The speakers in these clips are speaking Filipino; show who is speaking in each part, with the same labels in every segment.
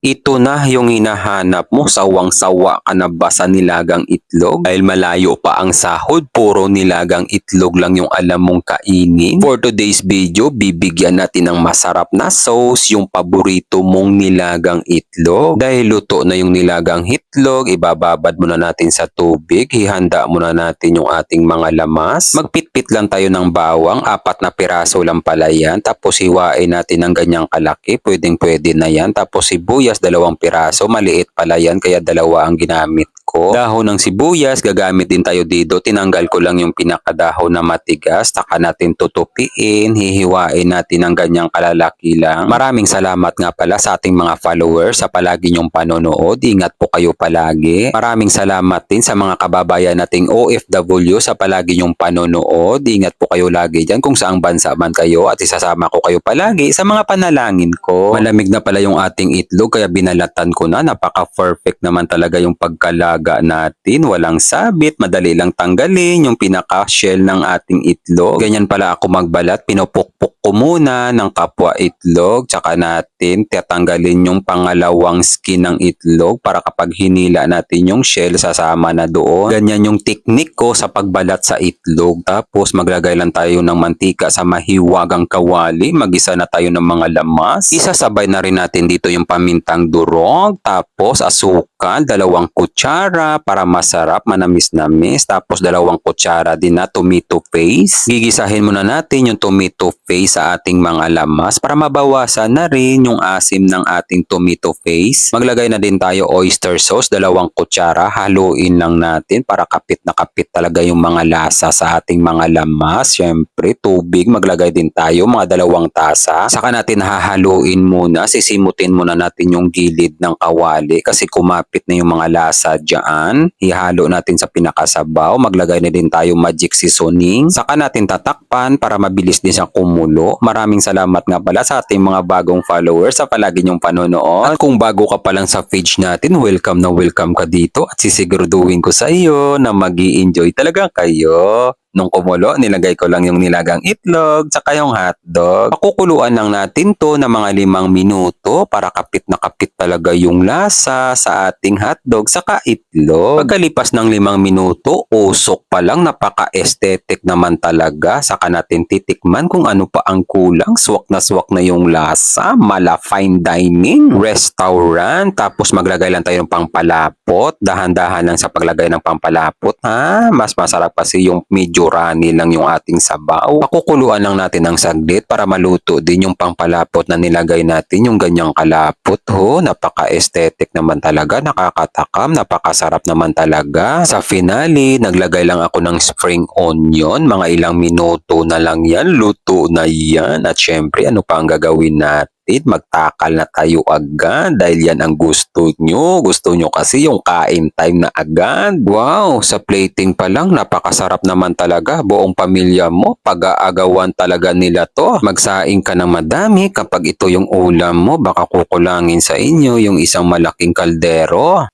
Speaker 1: Ito na yung hinahanap mo, sawang-sawa ka na ba sa nilagang itlog? Dahil malayo pa ang sahod, puro nilagang itlog lang yung alam mong kainin. For today's video, bibigyan natin ng masarap na sauce yung paborito mong nilagang itlog. Dahil luto na yung nilagang itlog, ibababad muna natin sa tubig, hihanda muna natin yung ating mga lamas. Magpitpit lang tayo ng bawang, 4 na piraso lang pala yan. Tapos hiwain natin ng ganyang kalaki, pwedeng-pwede na yan. Tapos sibuyas, 2 piraso, maliit pala yan kaya 2 ang ginamit ko. Dahon ng sibuyas, gagamit din tayo dito. Tinanggal ko lang yung pinakadahon na matigas, saka natin tutupiin, hihiwain natin ng ganyang kalalaki lang. Maraming salamat nga pala sa ating mga followers sa palagi nyong panonood. Ingat po kayo palagi. Maraming salamat din sa mga kababayan nating OFW sa palagi nyong panonood. Ingat po kayo lagi dyan kung saang bansa man kayo at isasama ko kayo palagi sa mga panalangin ko. Malamig na pala yung ating itlog kaya binalatan ko na. Napaka-perfect naman talaga yung pagkalaga natin. Walang sabit, madali lang tanggalin yung pinaka-shell ng ating itlog. Ganyan pala ako magbalat. Pinupukpok ko muna ng kapwa itlog. Tsaka natin tatanggalin yung pangalawang skin ng itlog para kapag hinila natin yung shell, sasama na doon. Ganyan yung technique ko sa pagbalat sa itlog. Tapos maglagay lang tayo ng mantika sa mahiwagang kawali. Magisa na tayo ng mga lamas. Isasabay na rin natin dito yung pamintang durog. Tapos asukal, 2 kutsara para masarap, manamis-namis. Tapos 2 kutsara din na tomato paste. Gigisahin muna natin yung tomato paste sa ating mga lamas para mabawasan na rin yung asim ng ating tomato paste. Maglagay na din tayo oyster sauce, 2 kutsara. Haluin lang natin para kapit na kapit talaga yung mga lasa sa ating mga lamas. Syempre, tubig. Maglagay din tayo, mga 2 tasa. Saka natin hahaluin muna. Sisimutin muna natin yung gilid ng kawali kasi kumapit na yung mga lasa dyan. Ihalo natin sa pinakasabaw. Maglagay na din tayo magic seasoning. Saka natin tatakpan para mabilis din siyang kumulo. Maraming salamat nga pala sa ating mga bagong followers sa palagi niyong panonood. At kung bago ka pa lang sa page natin, welcome na welcome ka dito at sisiguraduhin ko sa iyo na mag-i-enjoy talaga kayo. Nung kumulo, nilagay ko lang yung nilagang itlog tsaka yung hotdog. Pakukuluan lang natin to na mga 5 minuto para kapit na kapit talaga yung lasa sa ating hotdog saka itlog. Pagkalipas ng 5 minuto, usok pa lang, napaka-aesthetic naman talaga. Saka natin titikman kung ano pa ang kulang. Swak na yung lasa. Mala fine dining restaurant. Tapos maglagay lang tayo ng pampalapot. Dahan-dahan lang sa paglagay ng pampalapot, ha? Mas masarap kasi yung medyo runny lang yung ating sabaw. Pakukuluan lang natin ng saglit para maluto din yung pampalapot na nilagay natin, yung ganyang kalapot. Ho, napaka-aesthetic naman talaga, nakakatakam, napakasarap naman talaga. Sa finale, naglagay lang ako ng spring onion. Mga ilang minuto na lang yan, luto na yan. At syempre, ano pa ang gagawin natin? Magtakal na tayo agad dahil yan ang gusto nyo. Gusto nyo kasi yung kain time na agad. Wow, sa plating pa lang, napakasarap naman talaga. Buong pamilya mo, pag-aagawan talaga nila to. Magsaing ka ng madami kapag ito yung ulam mo. Baka kukulangin sa inyo yung isang malaking kaldero.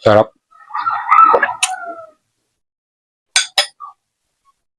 Speaker 1: Sarap.